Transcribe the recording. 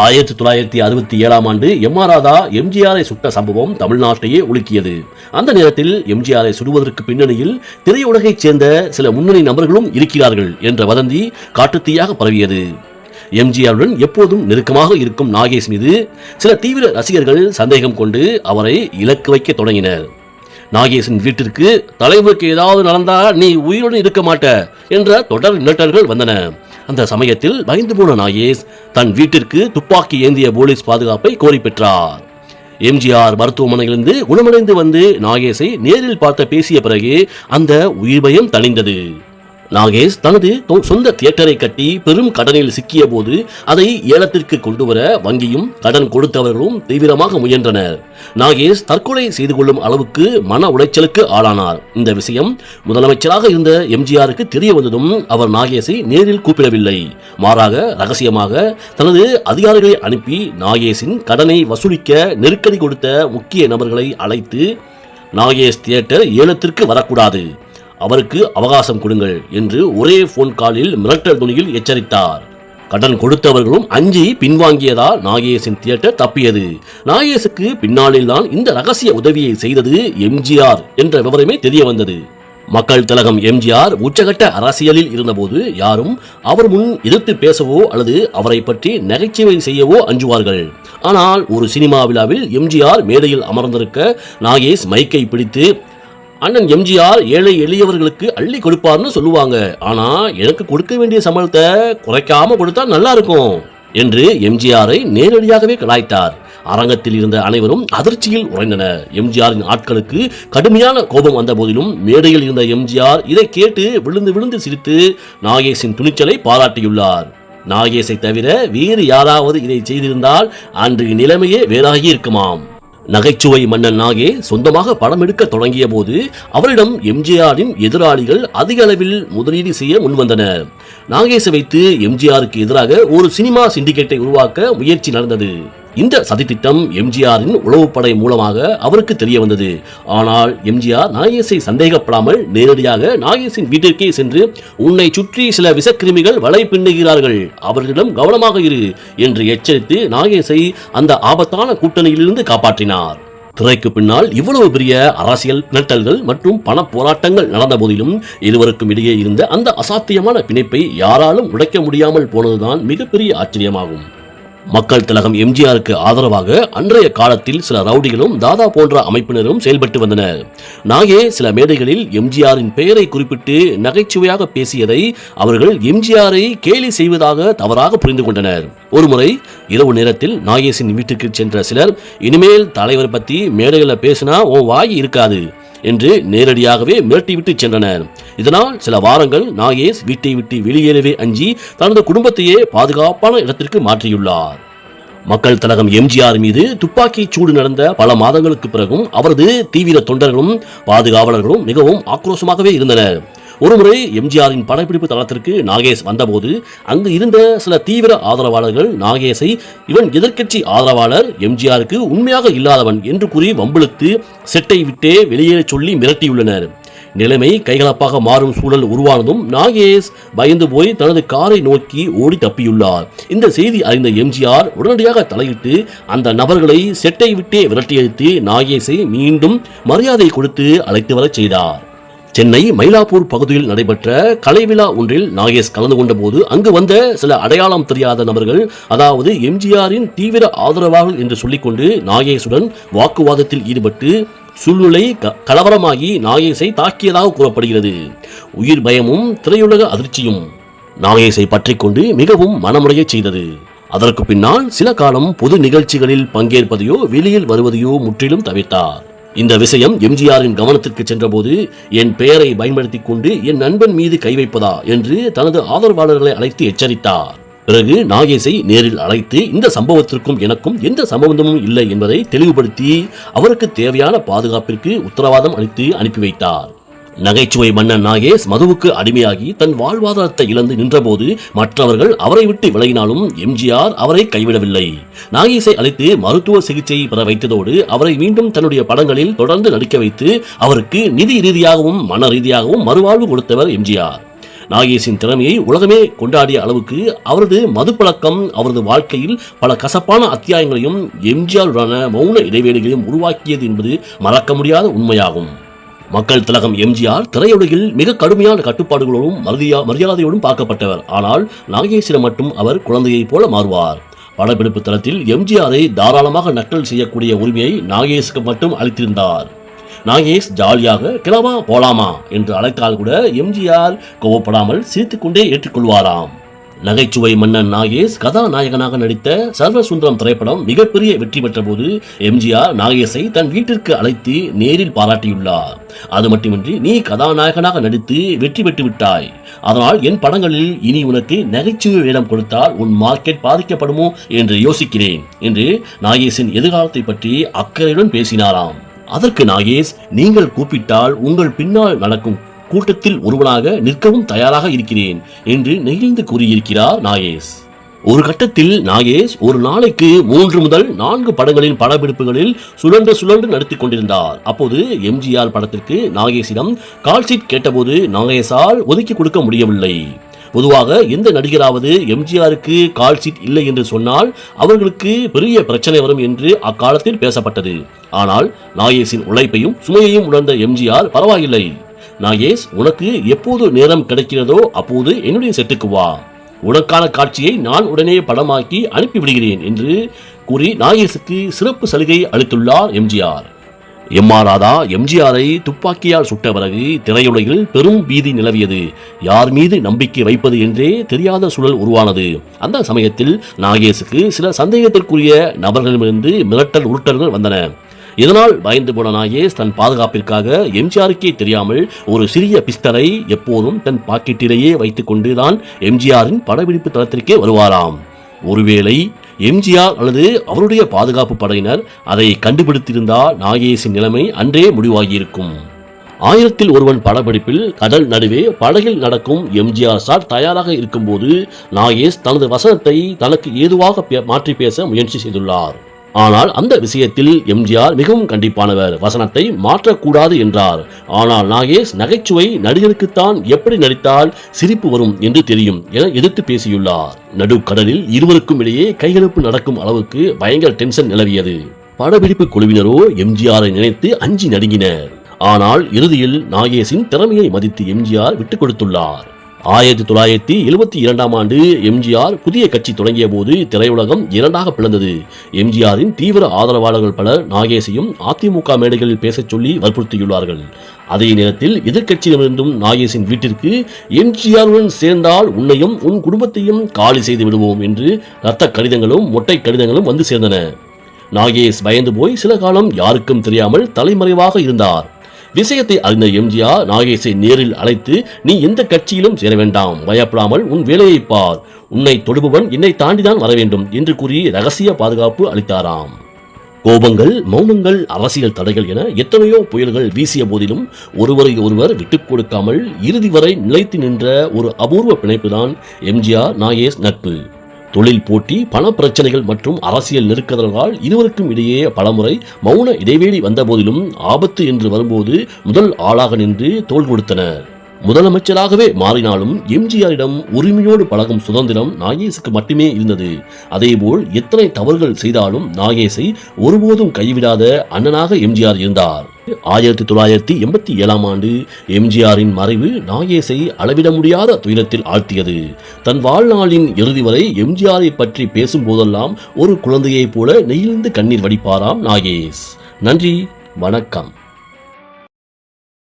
1967ஆம் ஆண்டு ராதா எம்ஜிஆரை சுட்ட சம்பவம் தமிழ்நாட்டையே உலுக்கியது. அந்த நேரத்தில் எம்ஜிஆரை சுடுவதற்கு பின்னணியில் திரையுலகைச் சேர்ந்த சில முன்னணி நபர்களும் இருக்கிறார்கள் என்ற வதந்தி காட்டுத்தீயாக பரவியது. எம்ஜிஆருடன் எப்போதும் நெருக்கமாக இருக்கும் நாகேஷ் மீது சில தீவிர ரசிகர்கள் சந்தேகம் கொண்டு அவரை இலக்கு வைக்க தொடங்கினர். நாகேஷின் வீட்டிற்கு தலைவருக்கு ஏதாவது நடந்தா நீ உயிருடன் இருக்க மாட்ட என்ற தொடர் மிரட்டல்கள் வந்தன. அந்த சமயத்தில் பயந்து போன நாகேஷ் தன் வீட்டிற்கு துப்பாக்கி ஏந்திய போலீஸ் பாதுகாப்பை கோரி பெற்றார். எம்ஜிஆர் மருத்துவமனையிலிருந்து குணமடைந்து வந்து நாகேஷை நேரில் பார்த்து பேசிய பிறகு அந்த உயிர் பயம் தணிந்தது. நாகேஷ் தனது சொந்த தியேட்டரை கட்டி பெரும் கடனில் சிக்கிய போது அதை ஏலத்திற்கு கொண்டு வர வங்கியும் கடன் கொடுத்தவர்களும் தீவிரமாக முயன்றனர். நாகேஷ் தற்கொலை செய்து கொள்ளும் அளவுக்கு மன உளைச்சலுக்கு ஆளானார். இந்த விஷயம் முதலமைச்சராக இருந்த எம்ஜிஆருக்கு தெரிய வந்ததும் அவர் நாகேஷை நேரில் கூப்பிடவில்லை. மாறாக ரகசியமாக தனது அதிகாரிகளை அனுப்பி நாகேஷின் கடனை வசூலிக்க நெருக்கடி கொடுத்த முக்கிய நபர்களை அழைத்து நாகேஷ் தியேட்டர் ஏலத்திற்கு வரக்கூடாது, அவருக்கு அவகாசம் கொடுங்கள் என்று ஒரே போன் காலில் மிரட்டல் துணியில் எச்சரித்தார். கடன் கொடுத்தவர்களும் அஞ்சி பின்வாங்கியதால் நாகேஷின் தியேட்டர் தப்பியது. நாகேஷுக்கு பின்னாளில் தான் இந்த ரகசிய உதவியை செய்தது எம்ஜிஆர் என்ற விவரமே தெரிய வந்தது. மக்கள் திலகம் எம்ஜிஆர் உச்சகட்ட அரசியலில் இருந்தபோது யாரும் அவர் முன் எதிர்த்து பேசவோ அல்லது அவரை பற்றி நகைச்சுவை செய்யவோ அஞ்சுவார்கள். ஆனால் ஒரு சினிமா விழாவில் எம்ஜிஆர் மேடையில் அமர்ந்திருக்க நாகேஷ் மைக்கை பிடித்து, அண்ணன் எம்ஜிஆர் ஏழை எளியவர்களுக்கு அள்ளி கொடுப்பார்னு சொல்லுவாங்க, ஆனா எனக்கு கொடுக்க வேண்டிய சம்பளத்தை குறைக்காம கொடுத்தா நல்லா இருக்கும் என்று எம்ஜிஆரை நேரடியாகவே கலாய்த்தார். அரங்கத்தில் இருந்த அனைவரும் அதிர்ச்சியில் உறைந்தனர். எம்ஜிஆரின் ஆட்களுக்கு கடுமையான கோபம் வந்த போதிலும் மேடையில் இருந்த எம்ஜிஆர் இதை கேட்டு விழுந்து விழுந்து சிரித்து நாகேஷின் துணிச்சலை பாராட்டியுள்ளார். நாகேஷை தவிர வேறு யாராவது இதை செய்திருந்தால் அன்று நிலைமையே வேறாகி இருக்குமாம். நகைச்சுவை மன்னன் நாகேஷ் சொந்தமாக படம் எடுக்க தொடங்கிய போது அவரிடம் எம்ஜிஆரின் எதிராளிகள் அதிக அளவில் முதலீடு செய்ய முன்வந்தனர். நாகேஷை வைத்து எம்ஜிஆருக்கு எதிராக ஒரு சினிமா சிண்டிகேட்டை உருவாக்க முயற்சி நடந்தது. இந்த சதித்திட்டம் எம்ஜிஆரின் உளவுப்படை மூலமாக அவருக்கு தெரிய வந்தது. ஆனால் எம்ஜிஆர் நாகேஷை சந்தேகப்படாமல் நேரடியாக நாகேஷின் வீட்டிற்கே சென்று, உன்னை சுற்றி சில விஷக்கிருமிகள் வலை பின்னுகிறார்கள், அவர்களிடம் கவனமாக இரு என்று எச்சரித்து நாகேஷை அந்த ஆபத்தான கூட்டணியிலிருந்து காப்பாற்றினார். திரைக்கு பின்னால் இவ்வளவு பெரிய அரசியல் பிணட்டல்கள் மற்றும் பண போராட்டங்கள் நடந்த போதிலும் இருவருக்கும் இடையே இருந்த அந்த அசாத்தியமான பிணைப்பை யாராலும் உடைக்க முடியாமல் போனதுதான் மிகப்பெரிய ஆச்சரியமாகும். மக்கள் திலகம் எம்ஜிஆருக்கு ஆதரவாக அன்றைய காலத்தில் சில ரவுடிகளும் தாதா போன்ற அமைப்பினரும் செயல்பட்டு வந்தனர். நாகேஷ் சில மேடைகளில் எம்ஜிஆரின் பெயரை குறிப்பிட்டு நகைச்சுவையாக பேசியதை அவர்கள் எம்ஜிஆரை கேலி செய்வதாக தவறாக புரிந்து கொண்டனர். ஒருமுறை இரவு நேரத்தில் நாகேஷின் வீட்டுக்கு சென்ற சிலர், இனிமேல் தலைவர் பத்தி மேடைகளில் பேசினா உன் வாய் இருக்காது என்று நேரடியாகவே மிரட்டிவிட்டு சென்றனர். இதனால் சில வாரங்கள் நாகேஷ் வீட்டை விட்டு வெளியேறவே அஞ்சி தனது குடும்பத்தையே பாதுகாப்பான இடத்திற்கு மாற்றியுள்ளார். மக்கள் திலகம் எம்ஜிஆர் மீது துப்பாக்கி சூடு நடந்த பல மாதங்களுக்கு பிறகும் அவரது தீவிர தொண்டர்களும் பாதுகாவலர்களும் மிகவும் ஆக்ரோஷமாகவே இருந்தனர். ஒருமுறை எம்ஜிஆரின் படப்பிடிப்பு தளத்திற்கு நாகேஷ் வந்தபோது அங்கு இருந்த சில தீவிர ஆதரவாளர்கள் நாகேஷை இவன் எதிர்க்கட்சி ஆதரவாளர், எம்ஜிஆருக்கு உண்மையாக இல்லாதவன் என்று கூறி வம்பிழுத்து செட்டை விட்டே வெளியேற சொல்லி மிரட்டியுள்ளனர். நிலைமை கைகலப்பாக மாறும் சூழல் உருவானதும் நாகேஷ் பயந்து போய் தனது காரை நோக்கி ஓடி தப்பியுள்ளார். இந்த செய்தி அறிந்த எம்ஜிஆர் உடனடியாக தலையிட்டு அந்த நபர்களை செட்டை விட்டே விரட்டியடித்து நாகேஷை மீண்டும் மரியாதை கொடுத்து அழைத்து வரச் செய்தார். சென்னை மயிலாப்பூர் பகுதியில் நடைபெற்ற கலை விழா ஒன்றில் நாகேஷ் கலந்து கொண்ட போது அங்கு வந்த சில அடையாளம் தெரியாத நபர்கள், அதாவது எம்ஜிஆரின் தீவிர ஆதரவாளர்கள் என்று சொல்லிக்கொண்டு நாகேஷுடன் வாக்குவாதத்தில் ஈடுபட்டு சூழ்நிலை கலவரமாகி நாகேஷை தாக்கியதாக கூறப்படுகிறது. உயிர் பயமும் திரையுலக அதிர்ச்சியும் நாகேஷை பற்றி கொண்டு மிகவும் மனமுடைய செய்தது. அதற்கு பின்னால் சில காலம் பொது நிகழ்ச்சிகளில் பங்கேற்பதையோ வெளியில் வருவதையோ முற்றிலும் தவிர்த்தார். இந்த விஷயம் எம்ஜிஆரின் கவனத்திற்கு சென்றபோது, என் பெயரை பயன்படுத்திக் கொண்டு என் நண்பன் மீது கை வைப்பதா என்று தனது ஆதரவாளர்களை அழைத்து எச்சரித்தார். பிறகு நாகேஷை நேரில் அழைத்து இந்த சம்பவத்திற்கும் எனக்கும் எந்த சம்பந்தமும் இல்லை என்பதை தெளிவுபடுத்தி அவருக்கு தேவையான பாதுகாப்பிற்கு உத்தரவாதம் அளித்து அனுப்பி வைத்தார். நகைச்சுவை மன்னன் நாகேஷ் மதுவுக்கு அடிமையாகி தன் வாழ்வாதாரத்தை இழந்து நின்றபோது மற்றவர்கள் அவரை விட்டு விலகினாலும் எம்ஜிஆர் அவரை கைவிடவில்லை. நாகேஷை அழைத்து மருத்துவ சிகிச்சை பெற வைத்ததோடு அவரை மீண்டும் தன்னுடைய படங்களில் தொடர்ந்து நடிக்க வைத்து அவருக்கு நிதி ரீதியாகவும் மன ரீதியாகவும் மறுவாழ்வு கொடுத்தவர் எம்ஜிஆர். நாகேஷின் திறமையை உலகமே கொண்டாடிய அளவுக்கு அவரது மதுப்பழக்கம் அவரது வாழ்க்கையில் பல கசப்பான அத்தியாயங்களையும் எம்ஜிஆருடனான மௌன இடைவேளைகளையும் உருவாக்கியது என்பது மறக்க முடியாத உண்மையாகும். மக்கள் திலகம் எம்ஜிஆர் திரையுலகில் மிக கடுமையான கட்டுப்பாடுகளோடும் மரியாதையோடும் பார்க்கப்பட்டவர். ஆனால் நாகேஷிடம் மட்டும் அவர் குழந்தையைப் போல மாறுவார். படப்பிடிப்பு தளத்தில் எம்ஜிஆரை தாராளமாக நக்கல் செய்யக்கூடிய உரிமையை நாகேஷுக்கு மட்டும் அளித்திருந்தார். நாகேஷ் ஜாலியாக கிளவா போலாமா என்று அழைத்தால் கூட எம்ஜிஆர் கோவப்படாமல் சிரித்துக்கொண்டே ஏற்றுக்கொள்வாராம். நகைச்சுவை மன்னன் நாகேஷ் கதாநாயகனாக நடித்த சர்வசுந்தரம் திரைப்படம் மிகப்பெரிய வெற்றி பெற்ற போது எம்ஜிஆர் நாகேஷை தன் வீட்டிற்கு அழைத்து நேரில் பாராட்டியுள்ளார். அது மட்டுமின்றி, நீ கதாநாயகனாக நடித்து வெற்றி பெற்று விட்டாய், அதனால் என் படங்களில் இனி உனக்கு நகைச்சுவை வேடம் கொடுத்தால் உன் மார்க்கெட் பாதிக்கப்படுமோ என்று யோசிக்கிறேன் என்று நாகேஷின் எதிர்காலத்தை பற்றி அக்கறையுடன் பேசினாராம். அதற்கு நாகேஷ், நீங்கள் கூப்பிட்டால் உங்கள் பின்னால் நடக்கும் கூட்டத்தில் ஒருவனாக நிற்கவும் தயாராக இருக்கிறேன் என்று நெகிழ்ந்து கூறியிருக்கிறார் நாகேஷ். ஒரு கட்டத்தில் நாகேஷ் ஒரு நாளைக்கு 3 முதல் 4 படங்களின் படப்பிடிப்புகளில் சுழன்று நடத்திக் கொண்டிருந்தார். அப்போது எம்ஜிஆர் படத்திற்கு நாகேஷிடம் கால்ஷீட் கேட்டபோது நாகேஷால் ஒதுக்கி கொடுக்க முடியவில்லை. பொதுவாக எந்த நடிகராவது எம்ஜிஆருக்கு கால்ஷீட் இல்லை என்று சொன்னால் அவர்களுக்கு பெரிய பிரச்சனை வரும் என்று அக்காலத்தில் பேசப்பட்டது. ஆனால் நாகேஷின் உழைப்பையும் சுமையையும் உணர்ந்த எம்ஜிஆர், பரவாயில்லை நாகேஷ், உனக்கு எப்போது நேரம் கிடைக்கிறதோ அப்போது என்னுடைய செட்டுக்கு வா, உனக்கான காட்சியை நான் உடனே படமாக்கி அனுப்பிவிடுகிறேன் என்று கூறி நாகேஷுக்கு சிறப்பு சலுகை அளித்துள்ளார் எம்ஜிஆர். எம்.ஆர். ராதா எம்ஜிஆரை துப்பாக்கியால் சுட்ட பிறகு திரையுலகில் பெரும் பீதி நிலவியது. யார் மீது நம்பிக்கை வைப்பது என்றே தெரியாத சூழல் உருவானது. அந்த சமயத்தில் நாகேஷுக்கு சில சந்தேகத்திற்குரிய நபர்களிடமிருந்து மிரட்டல் உருட்டல்கள் வந்தன. இதனால் பயந்து போன நாகேஷ் தன் பாதுகாப்பிற்காக எம்ஜிஆருக்கே தெரியாமல் ஒரு சிறிய பிஸ்டலை எப்போதும் தன் பாக்கெட்டிலேயே வைத்துக் கொண்டுதான் எம்ஜிஆரின் படப்பிடிப்பு தளத்திற்கே வருவாராம். ஒருவேளை எம்ஜிஆர் அல்லது அவருடைய பாதுகாப்பு படையினர் அதை கண்டுபிடித்திருந்தால் நாகேஷின் நிலைமை அன்றே முடிவாகியிருக்கும். 1000ல் ஒருவன் படப்பிடிப்பில் கடல் நடுவே படகில் நடக்கும் எம்ஜிஆர் ஷாட் தயாராக இருக்கும்போது நாகேஷ் தனது வசனத்தை தனக்கு ஏதுவாக மாற்றி பேச முயற்சி செய்துள்ளார். ஆனால் அந்த விஷயத்தில் எம்ஜிஆர் மிகவும் கண்டிப்பானவர். வசனத்தை மாற்றக்கூடாது என்றார். ஆனால் நாகேஷ் நகைச்சுவை நடிகருக்குத்தான் எப்படி நடித்தால் சிரிப்பு வரும் என்று தெரியும் என எதிர்த்து பேசியுள்ளார். நடுக்கடலில் இருவருக்கும் இடையே கைகலப்பு நடக்கும் அளவுக்கு பயங்கர டென்ஷன் நிலவியது. படப்பிடிப்பு குழுவினரோ எம்ஜிஆரை நினைத்து அஞ்சி நடுங்கினர். ஆனால் இறுதியில் நாகேஷின் திறமையை மதித்து எம்ஜிஆர் விட்டுக் கொடுத்துள்ளார். 1972ஆம் ஆண்டு எம்ஜிஆர் புதிய கட்சி தொடங்கிய போது திரையுலகம் 2ஆக பிளந்தது. எம்ஜிஆரின் தீவிர ஆதரவாளர்கள் பலர் நாகேஷையும் அதிமுக மேடைகளில் பேசச் சொல்லி வற்புறுத்தியுள்ளார்கள். அதே நேரத்தில் எதிர்கட்சியிடமிருந்தும் நாகேஷின் வீட்டிற்கு எம்ஜிஆருடன் சேர்ந்தால் உன்னையும் உன் குடும்பத்தையும் காலி செய்து விடுவோம் என்று ரத்த கடிதங்களும் மொட்டை கடிதங்களும் வந்து சேர்ந்தன. நாகேஷ் பயந்து போய் சில காலம் யாருக்கும் தெரியாமல் தலைமறைவாக இருந்தார். விஷயத்தை அறிந்த எம்ஜிஆர் நாகேஷை நேரில் அழைத்து, நீ எந்த கட்சியிலும் சேர வேண்டாம், பயப்படாமல் உன் வேலையை பார், உன்னை தொடுபவன் என்னை தாண்டிதான் வர வேண்டும் என்று கூறி ரகசிய பாதுகாப்பு அளித்தாராம். கோபங்கள், மௌனங்கள், அரசியல் தடைகள் என எத்தனையோ புயல்கள் வீசிய போதிலும் ஒருவரை ஒருவர் விட்டுக் கொடுக்காமல் இறுதி வரை நிலைத்து நின்ற ஒரு அபூர்வ பிணைப்புதான் எம்ஜிஆர் நாகேஷ் நட்பு. தொழில் போட்டி, பண பிரச்சனைகள் மற்றும் அரசியல் நெருக்கடல்களால் இருவருக்கும் இடையே பலமுறை மௌன இடைவெளி வந்த போதிலும் ஆபத்து என்று வரும்போது முதல் ஆளாக நின்று தோள் கொடுத்தனர். முதலமைச்சராகவே மாறினாலும் எம்ஜிஆரிடம் உரிமையோடு பழகும் சுதந்திரம் நாகேஷுக்கு மட்டுமே இருந்தது. அதேபோல் எத்தனை தவறுகள் செய்தாலும் நாகேஷை ஒருபோதும் கைவிடாத அண்ணனாக எம்ஜிஆர் இருந்தார். 1987ஆம் ஆண்டு எம்ஜிஆரின் மறைவு நாகேஷை அளவிட முடியாத துயரத்தில் ஆழ்த்தியது. தன் வாழ்நாளின் இறுதி வரை எம்ஜிஆரை பற்றி பேசும் போதெல்லாம் ஒரு குழந்தையைப் போல நெகிழ்ந்து கண்ணீர் வடிப்பாராம் நாகேஷ். நன்றி, வணக்கம்.